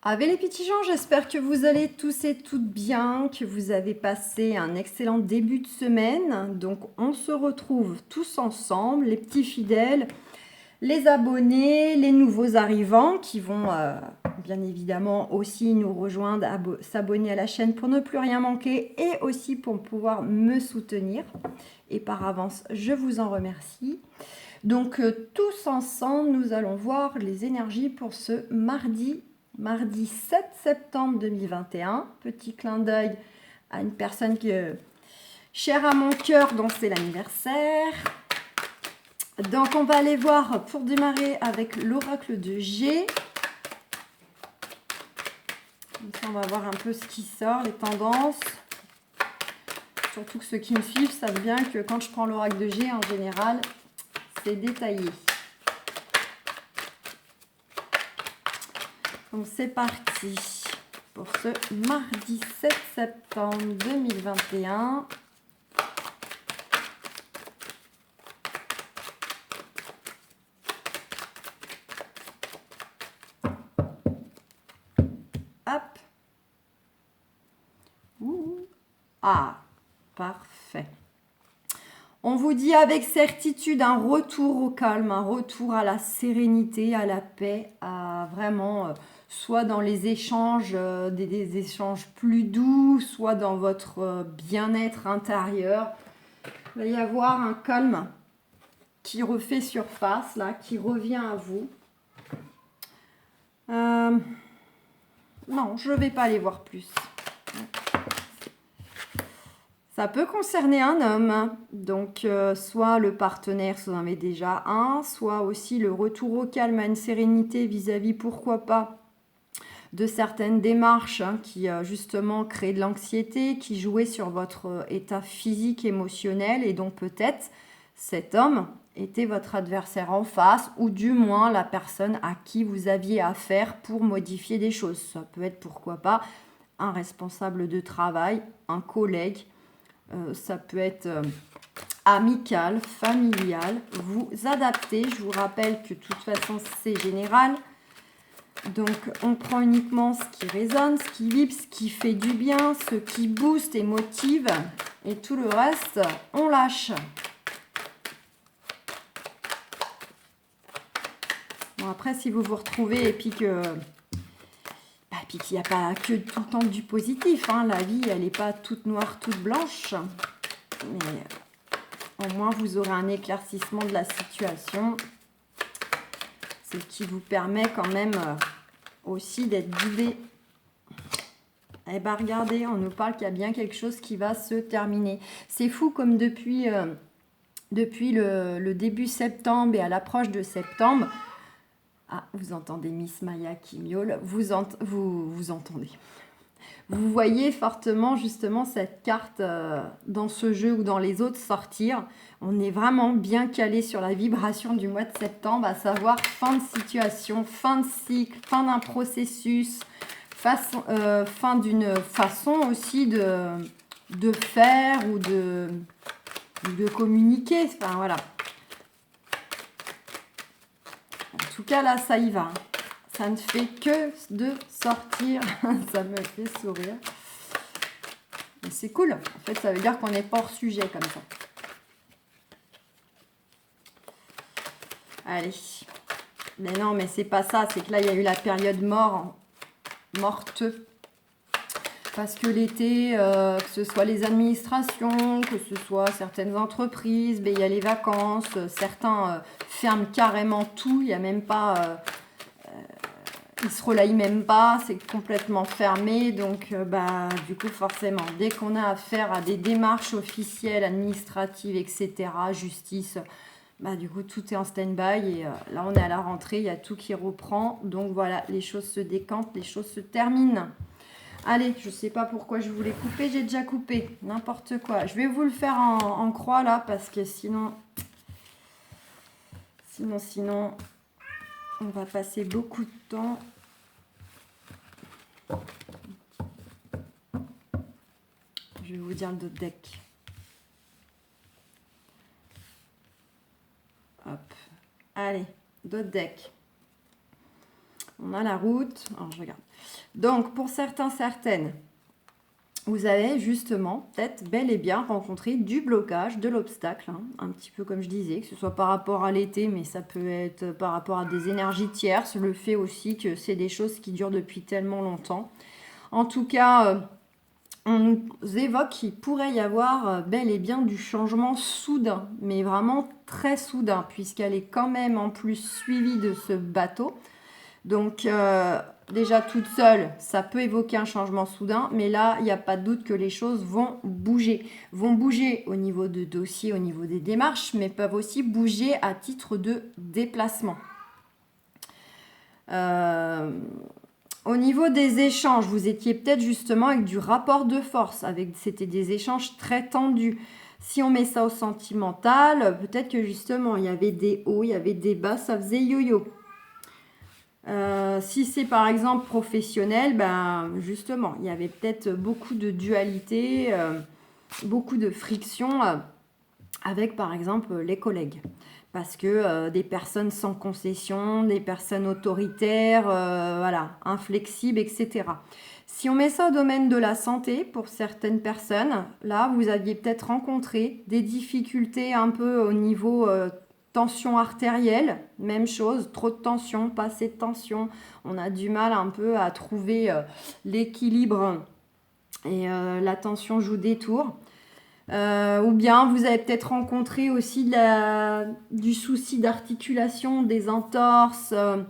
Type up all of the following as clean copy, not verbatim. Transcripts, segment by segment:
Avec les petits gens, j'espère que vous allez tous et toutes bien, que vous avez passé un excellent début de semaine. Donc on se retrouve tous ensemble, les petits fidèles, les abonnés, les nouveaux arrivants qui vont bien évidemment aussi nous rejoindre, s'abonner à la chaîne pour ne plus rien manquer et aussi pour pouvoir me soutenir. Et par avance, je vous en remercie. Donc tous ensemble, nous allons voir les énergies pour ce mardi 7 septembre 2021. Petit clin d'œil à une personne qui est chère à mon cœur, dont c'est l'anniversaire. Donc on va aller voir pour démarrer avec l'oracle de G. On va voir un peu ce qui sort, les tendances. Surtout que ceux qui me suivent savent bien que quand je prends l'oracle de G, en général, c'est détaillé. Donc c'est parti pour ce mardi 7 septembre 2021. Hop. Ah, parfait. On vous dit avec certitude un retour au calme, un retour à la sérénité, à la paix, à vraiment... soit dans les échanges, des échanges plus doux, soit dans votre bien-être intérieur. Il va y avoir un calme qui refait surface, là, qui revient à vous. Non, je ne vais pas aller voir plus. Ça peut concerner un homme, donc soit le partenaire, si vous en avez déjà un, soit aussi le retour au calme, à une sérénité vis-à-vis, pourquoi pas, de certaines démarches qui justement créent de l'anxiété, qui jouaient sur votre état physique, émotionnel, et donc peut-être cet homme était votre adversaire en face, ou du moins la personne à qui vous aviez affaire pour modifier des choses. Ça peut être pourquoi pas un responsable de travail, un collègue, ça peut être amical, familial. Vous adaptez, je vous rappelle que de toute façon c'est général. Donc, on prend uniquement ce qui résonne, ce qui vibre, ce qui fait du bien, ce qui booste et motive. Et tout le reste, on lâche. Bon, après, si vous vous retrouvez et puis que... puis qu'il n'y a pas que tout le temps du positif. Hein. La vie, elle n'est pas toute noire, toute blanche. Mais au moins, vous aurez un éclaircissement de la situation. Ce qui vous permet quand même... aussi d'être guidé. Eh bien, regardez, on nous parle qu'il y a bien quelque chose qui va se terminer. C'est fou comme depuis le début septembre et à l'approche de septembre. Ah, vous entendez Miss Maya qui miaule. Vous entendez. Vous voyez fortement justement cette carte dans ce jeu ou dans les autres sortir. On est vraiment bien calé sur la vibration du mois de septembre, à savoir fin de situation, fin de cycle, fin d'un processus, fin d'une façon aussi de faire ou de communiquer. Enfin, voilà. En tout cas, là, ça y va. Ça ne fait que de sortir. Ça me fait sourire. Mais c'est cool. En fait, ça veut dire qu'on n'est pas hors sujet comme ça. Allez. Mais non, mais c'est pas ça. C'est que là, il y a eu la période morte. Parce que l'été, que ce soit les administrations, que ce soit certaines entreprises, ben, il y a les vacances. Certains ferment carrément tout. Il n'y a même pas... ils se relaient même pas, c'est complètement fermé. Donc, du coup, forcément, dès qu'on a affaire à des démarches officielles, administratives, etc., justice, du coup, tout est en stand-by. Et là, on est à la rentrée, il y a tout qui reprend. Donc, voilà, les choses se décantent, les choses se terminent. Allez, je ne sais pas pourquoi je voulais couper, j'ai déjà coupé. N'importe quoi. Je vais vous le faire en croix, là, parce que sinon, on va passer beaucoup de temps. Je vais vous dire le d'autres deck. Hop. Allez, d'autres decks. On a la route. Alors, je regarde. Donc, pour certains, certaines, vous avez justement peut-être bel et bien rencontré du blocage, de l'obstacle, hein, un petit peu comme je disais, que ce soit par rapport à l'été, mais ça peut être par rapport à des énergies tierces, le fait aussi que c'est des choses qui durent depuis tellement longtemps. En tout cas, on nous évoque qu'il pourrait y avoir bel et bien du changement soudain, mais vraiment très soudain, puisqu'elle est quand même en plus suivie de ce bateau. Donc, déjà toute seule, ça peut évoquer un changement soudain, mais là, il n'y a pas de doute que les choses vont bouger. Vont bouger au niveau de dossier, au niveau des démarches, mais peuvent aussi bouger à titre de déplacement. Au niveau des échanges, vous étiez peut-être justement avec du rapport de force, c'était des échanges très tendus. Si on met ça au sentimental, peut-être que justement, il y avait des hauts, il y avait des bas, ça faisait yo-yo. Si c'est par exemple professionnel, ben justement, il y avait peut-être beaucoup de dualité, beaucoup de friction avec par exemple les collègues. Parce que des personnes sans concession, des personnes autoritaires, voilà, inflexibles, etc. Si on met ça au domaine de la santé, pour certaines personnes, là, vous aviez peut-être rencontré des difficultés un peu au niveau tension artérielle, même chose, trop de tension, pas assez de tension. On a du mal un peu à trouver l'équilibre et la tension joue des tours. Ou bien vous avez peut-être rencontré aussi du souci d'articulation, des entorses, un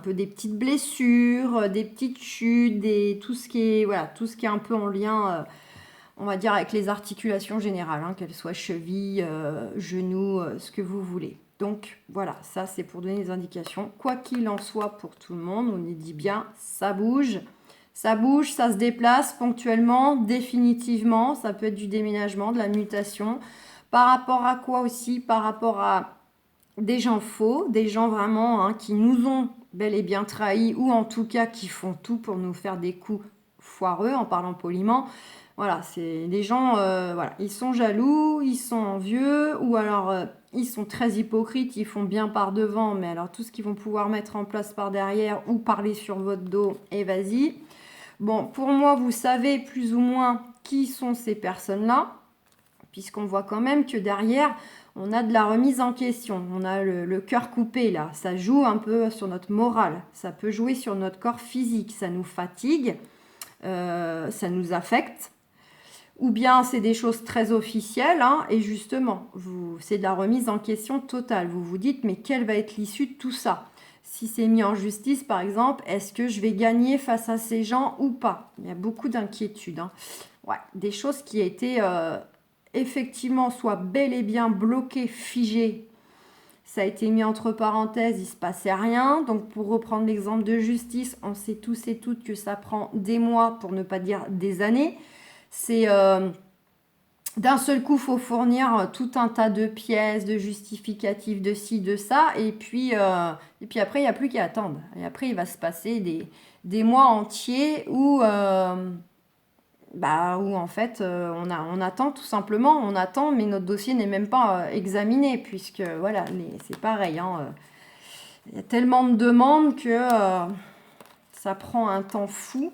peu des petites blessures, des petites chutes, tout ce qui est un peu en lien, on va dire, avec les articulations générales, hein, qu'elles soient chevilles, genoux, ce que vous voulez. Donc voilà, ça c'est pour donner des indications. Quoi qu'il en soit pour tout le monde, on y dit bien, ça bouge. Ça bouge, ça se déplace ponctuellement, définitivement. Ça peut être du déménagement, de la mutation. Par rapport à quoi aussi? Par rapport à des gens faux, des gens vraiment hein, qui nous ont bel et bien trahis ou en tout cas qui font tout pour nous faire des coups foireux en parlant poliment. Voilà, c'est des gens, voilà, ils sont jaloux, ils sont envieux ou alors ils sont très hypocrites, ils font bien par devant, mais alors tout ce qu'ils vont pouvoir mettre en place par derrière ou parler sur votre dos, et vas-y. Bon, pour moi, vous savez plus ou moins qui sont ces personnes-là, puisqu'on voit quand même que derrière, on a de la remise en question. On a le cœur coupé, là. Ça joue un peu sur notre morale. Ça peut jouer sur notre corps physique. Ça nous fatigue. Ça nous affecte. Ou bien, c'est des choses très officielles. Hein, et justement, c'est de la remise en question totale. Vous vous dites, mais quelle va être l'issue de tout ça ? Si c'est mis en justice, par exemple, est-ce que je vais gagner face à ces gens ou pas? Il y a beaucoup d'inquiétudes. Hein. Ouais, des choses qui étaient effectivement soit bel et bien bloquées, figées. Ça a été mis entre parenthèses, il ne se passait rien. Donc pour reprendre l'exemple de justice, on sait tous et toutes que ça prend des mois, pour ne pas dire des années. C'est... d'un seul coup, il faut fournir tout un tas de pièces, de justificatifs, de ci, de ça. Et puis après, il n'y a plus qu'à attendre. Et après, il va se passer des mois entiers où en fait, on attend tout simplement. On attend, mais notre dossier n'est même pas examiné. Puisque, voilà, c'est pareil. Hein, il y a tellement de demandes que ça prend un temps fou.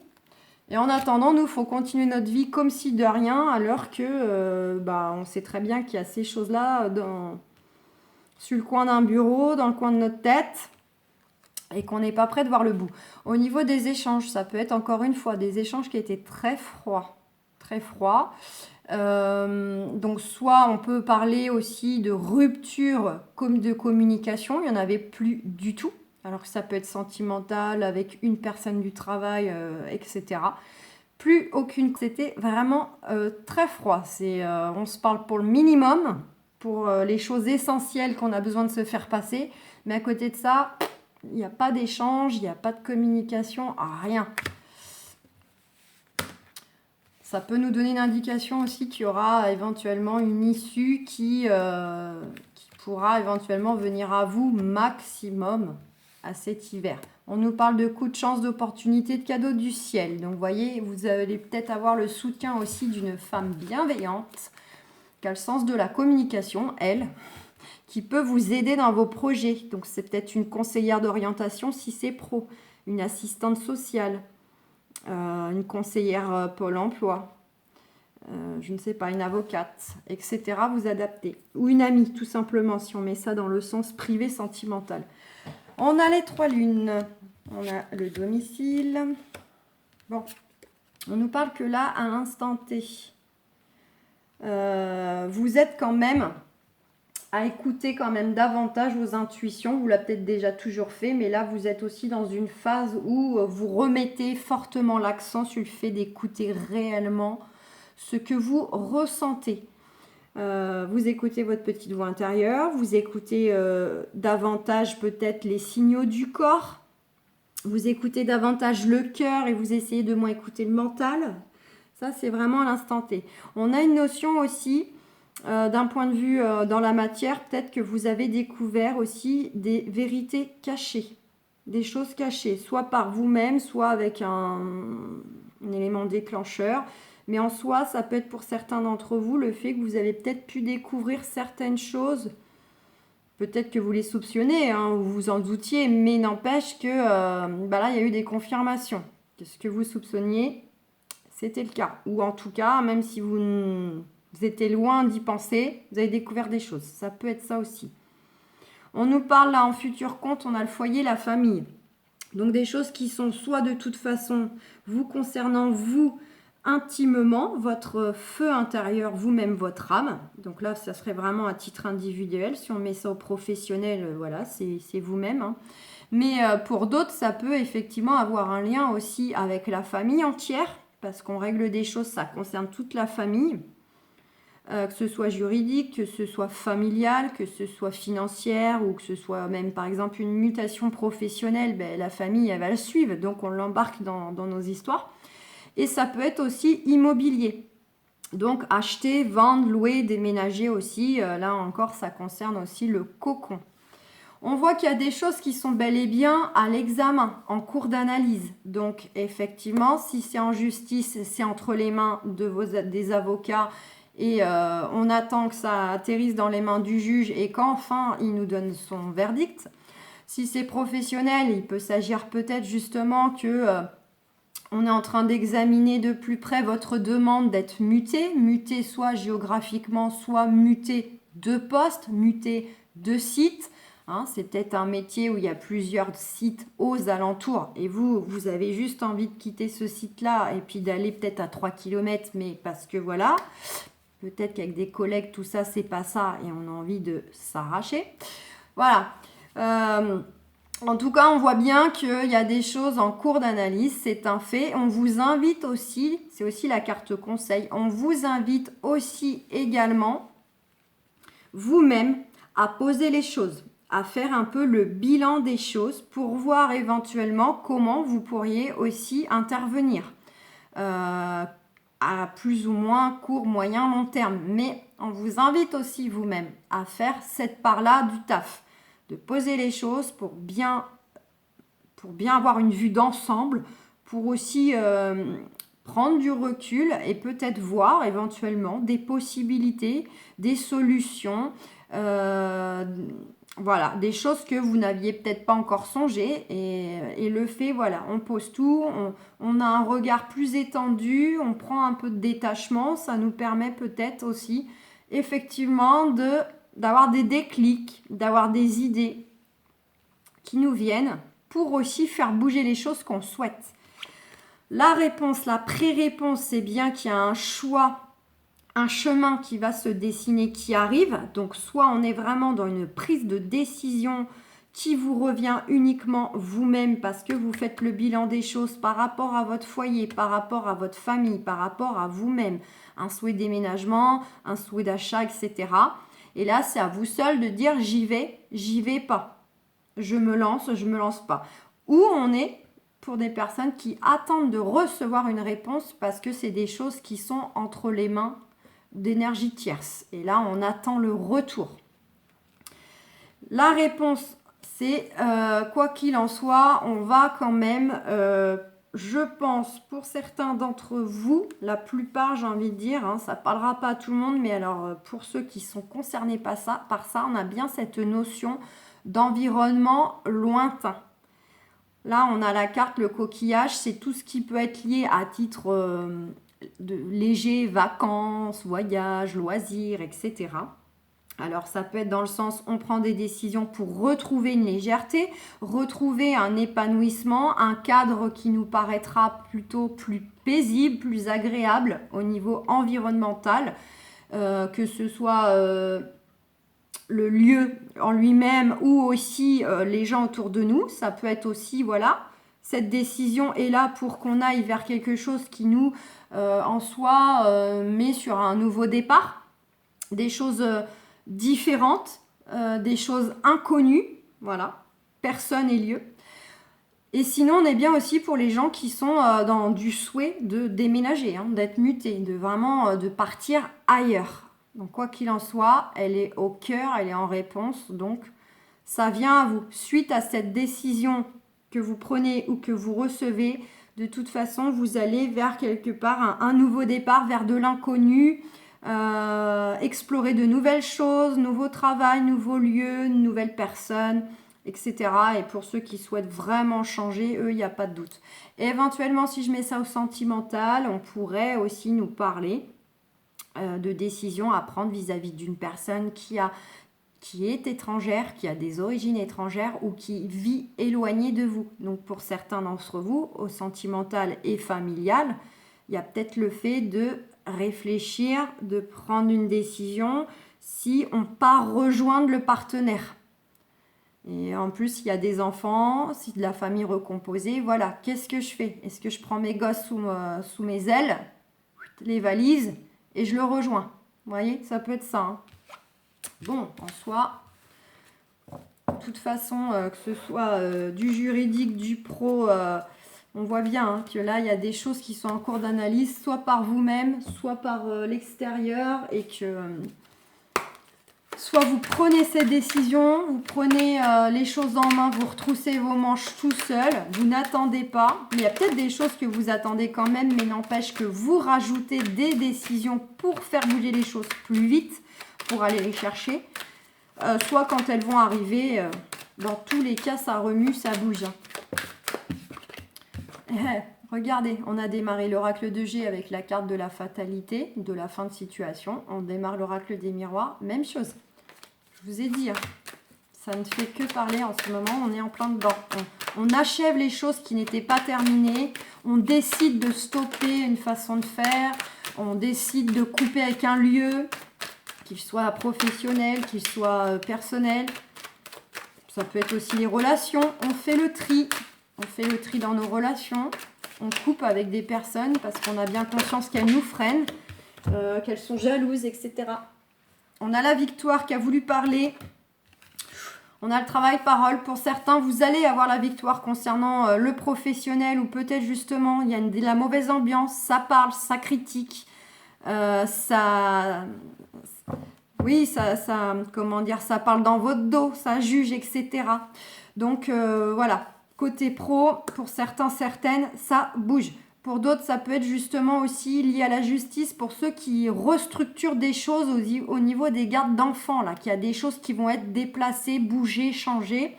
Et en attendant, nous, il faut continuer notre vie comme si de rien, alors que on sait très bien qu'il y a ces choses-là sur le coin d'un bureau, dans le coin de notre tête, et qu'on n'est pas prêt de voir le bout. Au niveau des échanges, ça peut être encore une fois des échanges qui étaient très froids. Très froids. Donc soit on peut parler aussi de rupture comme de communication, il n'y en avait plus du tout. Alors que ça peut être sentimental avec une personne du travail, etc. Plus aucune. C'était vraiment très froid. On se parle pour le minimum, pour les choses essentielles qu'on a besoin de se faire passer. Mais à côté de ça, il n'y a pas d'échange, il n'y a pas de communication, rien. Ça peut nous donner une indication aussi qu'il y aura éventuellement une issue qui pourra éventuellement venir à vous maximum à cet hiver. On nous parle de coups de chance, d'opportunités, de cadeaux du ciel. Donc, vous voyez, vous allez peut-être avoir le soutien aussi d'une femme bienveillante, qui a le sens de la communication, elle, qui peut vous aider dans vos projets. Donc, c'est peut-être une conseillère d'orientation si c'est pro, une assistante sociale, une conseillère Pôle emploi, je ne sais pas, une avocate, etc. Vous adaptez. Ou une amie, tout simplement, si on met ça dans le sens privé sentimental. On a les 3 lunes. On a le domicile. Bon, on nous parle que là, à l'instant T, vous êtes quand même à écouter quand même davantage vos intuitions. Vous l'avez peut-être déjà toujours fait, mais là, vous êtes aussi dans une phase où vous remettez fortement l'accent sur le fait d'écouter réellement ce que vous ressentez. Vous écoutez votre petite voix intérieure, vous écoutez davantage peut-être les signaux du corps, vous écoutez davantage le cœur et vous essayez de moins écouter le mental. Ça, c'est vraiment à l'instant T. On a une notion aussi, d'un point de vue dans la matière, peut-être que vous avez découvert aussi des vérités cachées, des choses cachées, soit par vous-même, soit avec un élément déclencheur. Mais en soi, ça peut être pour certains d'entre vous le fait que vous avez peut-être pu découvrir certaines choses. Peut-être que vous les soupçonnez, hein, ou vous en doutiez, mais n'empêche que là, il y a eu des confirmations. Que ce que vous soupçonniez, c'était le cas. Ou en tout cas, même si vous étiez loin d'y penser, vous avez découvert des choses. Ça peut être ça aussi. On nous parle là en futur compte, on a le foyer, la famille. Donc des choses qui sont soit de toute façon vous concernant, vous, intimement, votre feu intérieur, vous-même, votre âme. Donc là, ça serait vraiment à titre individuel. Si on met ça au professionnel, voilà, c'est vous-même. Hein. Mais pour d'autres, ça peut effectivement avoir un lien aussi avec la famille entière, parce qu'on règle des choses, ça concerne toute la famille, que ce soit juridique, que ce soit familial, que ce soit financière, ou que ce soit même, par exemple, une mutation professionnelle, la famille, elle va le suivre, donc on l'embarque dans nos histoires. Et ça peut être aussi immobilier. Donc acheter, vendre, louer, déménager aussi. Là encore, ça concerne aussi le cocon. On voit qu'il y a des choses qui sont bel et bien à l'examen, en cours d'analyse. Donc effectivement, si c'est en justice, c'est entre les mains des avocats et on attend que ça atterrisse dans les mains du juge et qu'enfin il nous donne son verdict. Si c'est professionnel, il peut s'agir peut-être justement que... on est en train d'examiner de plus près votre demande d'être muté soit géographiquement, soit muté de poste, muté de site. Hein, c'est peut-être un métier où il y a plusieurs sites aux alentours et vous avez juste envie de quitter ce site-là et puis d'aller peut-être à 3 km, mais parce que voilà, peut-être qu'avec des collègues, tout ça, c'est pas ça et on a envie de s'arracher. Voilà. En tout cas, on voit bien qu'il y a des choses en cours d'analyse, c'est un fait. On vous invite aussi, c'est aussi la carte conseil, on vous invite aussi également, vous-même, à poser les choses, à faire un peu le bilan des choses pour voir éventuellement comment vous pourriez aussi intervenir à plus ou moins court, moyen, long terme. Mais on vous invite aussi vous-même à faire cette part-là du taf. De poser les choses pour bien avoir une vue d'ensemble, pour aussi prendre du recul et peut-être voir éventuellement des possibilités, des solutions, voilà, des choses que vous n'aviez peut-être pas encore songé et le fait, voilà, on pose tout, on a un regard plus étendu, on prend un peu de détachement, ça nous permet peut-être aussi effectivement d'avoir des déclics, d'avoir des idées qui nous viennent pour aussi faire bouger les choses qu'on souhaite. La réponse, la pré-réponse, c'est bien qu'il y a un choix, un chemin qui va se dessiner, qui arrive. Donc, soit on est vraiment dans une prise de décision qui vous revient uniquement vous-même parce que vous faites le bilan des choses par rapport à votre foyer, par rapport à votre famille, par rapport à vous-même. Un souhait de déménagement, un souhait d'achat, etc. Et là, c'est à vous seul de dire j'y vais pas. Je me lance pas. Ou on est pour des personnes qui attendent de recevoir une réponse parce que c'est des choses qui sont entre les mains d'énergie tierce. Et là, on attend le retour. La réponse, c'est quoi qu'il en soit, on va quand même je pense, pour certains d'entre vous, la plupart, j'ai envie de dire, hein, ça ne parlera pas à tout le monde, mais alors pour ceux qui sont concernés par ça, on a bien cette notion d'environnement lointain. Là, on a la carte, le coquillage, c'est tout ce qui peut être lié à titre de léger, vacances, voyages, loisirs, etc. Alors ça peut être dans le sens, on prend des décisions pour retrouver une légèreté, retrouver un épanouissement, un cadre qui nous paraîtra plutôt plus paisible, plus agréable au niveau environnemental, que ce soit le lieu en lui-même ou aussi les gens autour de nous. Ça peut être aussi, voilà, cette décision est là pour qu'on aille vers quelque chose qui nous, en soi, met sur un nouveau départ, des choses différentes, des choses inconnues, voilà, personne et lieu. Et sinon, on est bien aussi pour les gens qui sont dans du souhait de déménager, hein, d'être mutés, de vraiment de partir ailleurs. Donc quoi qu'il en soit, elle est au cœur, elle est en réponse, donc ça vient à vous. Suite à cette décision que vous prenez ou que vous recevez, de toute façon, vous allez vers quelque part un nouveau départ, vers de l'inconnu, explorer de nouvelles choses, nouveau travail, nouveaux lieux, nouvelles personnes, etc. Et pour ceux qui souhaitent vraiment changer, eux, il n'y a pas de doute. Et éventuellement, si je mets ça au sentimental, on pourrait aussi nous parler de décisions à prendre vis-à-vis d'une personne qui est étrangère, qui a des origines étrangères ou qui vit éloignée de vous. Donc pour certains d'entre vous, au sentimental et familial, il y a peut-être le fait de réfléchir, de prendre une décision si on part rejoindre le partenaire. Et en plus, il y a des enfants, si de la famille recomposée, voilà, qu'est-ce que je fais? Est-ce que je prends mes gosses sous mes ailes, les valises, et je le rejoins? Vous voyez, ça peut être ça. Hein. Bon, en soi, de toute façon, que ce soit du juridique, du pro, on voit bien hein, que là, il y a des choses qui sont en cours d'analyse, soit par vous-même, soit par l'extérieur, et que soit vous prenez cette décision, vous prenez les choses en main, vous retroussez vos manches tout seul, vous n'attendez pas. Il y a peut-être des choses que vous attendez quand même, mais n'empêche que vous rajoutez des décisions pour faire bouger les choses plus vite, pour aller les chercher. Soit quand elles vont arriver, dans tous les cas, ça remue, ça bouge. Regardez, on a démarré l'oracle de G avec la carte de la fatalité, de la fin de situation. On démarre l'oracle des miroirs, même chose. Je vous ai dit, hein, ça ne fait que parler en ce moment, on est en plein dedans. On achève les choses qui n'étaient pas terminées, on décide de stopper une façon de faire, on décide de couper avec un lieu, qu'il soit professionnel, qu'il soit personnel. Ça peut être aussi les relations, on fait le tri dans nos relations. On coupe avec des personnes parce qu'on a bien conscience qu'elles nous freinent, qu'elles sont jalouses, etc. On a la victoire qui a voulu parler. On a le travail-parole. Pour certains, vous allez avoir la victoire concernant le professionnel ou peut-être justement, il y a de la mauvaise ambiance. Ça parle, ça critique. Comment dire, ça parle dans votre dos, ça juge, etc. Donc, voilà. Côté pro, pour certains, certaines, ça bouge. Pour d'autres, ça peut être justement aussi lié à la justice pour ceux qui restructurent des choses au niveau des gardes d'enfants, là, qu'il y a des choses qui vont être déplacées, bougées, changées.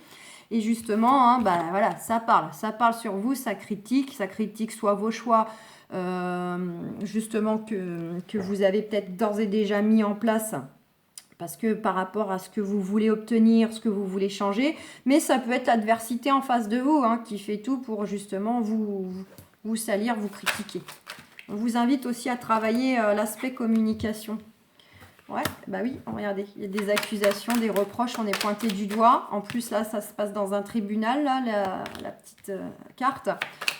Et justement, hein, voilà, ça parle sur vous, ça critique soit vos choix, justement, que vous avez peut-être d'ores et déjà mis en place. Parce que par rapport à ce que vous voulez obtenir, ce que vous voulez changer, mais ça peut être l'adversité en face de vous hein, qui fait tout pour justement vous salir, vous critiquer. On vous invite aussi à travailler l'aspect communication. Ouais, bah oui, regardez, il y a des accusations, des reproches, on est pointé du doigt. En plus, là, ça se passe dans un tribunal, là, la petite carte.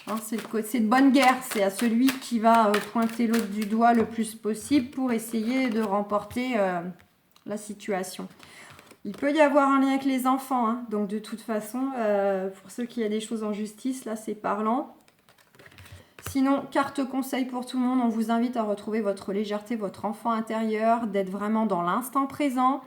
Hein, c'est de bonne guerre, c'est à celui qui va pointer l'autre du doigt le plus possible pour essayer de remporter la situation. Il peut y avoir un lien avec les enfants, hein. Donc de toute façon, pour ceux qui ont des choses en justice, là c'est parlant. Sinon, carte conseil pour tout le monde, on vous invite à retrouver votre légèreté, votre enfant intérieur, d'être vraiment dans l'instant présent.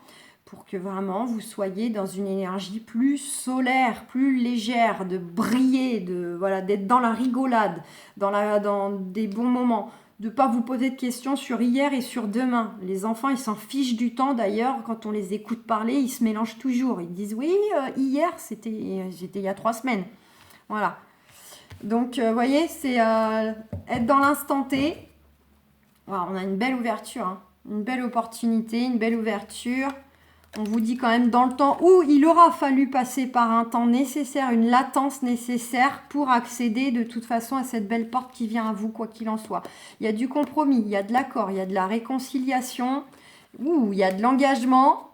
pour que vraiment vous soyez dans une énergie plus solaire, plus légère, de briller, voilà, d'être dans la rigolade, dans des bons moments, de ne pas vous poser de questions sur hier et sur demain. Les enfants, ils s'en fichent du temps d'ailleurs, quand on les écoute parler, ils se mélangent toujours. Ils disent oui, hier, j'étais il y a 3 semaines. Voilà. Donc, vous voyez, c'est être dans l'instant T. Voilà, on a une belle ouverture, hein. Une belle opportunité, une belle ouverture. On vous dit quand même dans le temps où il aura fallu passer par un temps nécessaire, une latence nécessaire pour accéder de toute façon à cette belle porte qui vient à vous, quoi qu'il en soit. Il y a du compromis, il y a de l'accord, il y a de la réconciliation, il y a de l'engagement,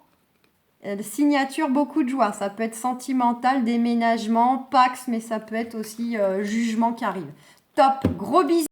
signature, beaucoup de joie. Ça peut être sentimental, déménagement, pax, mais ça peut être aussi jugement qui arrive. Top, gros bisous.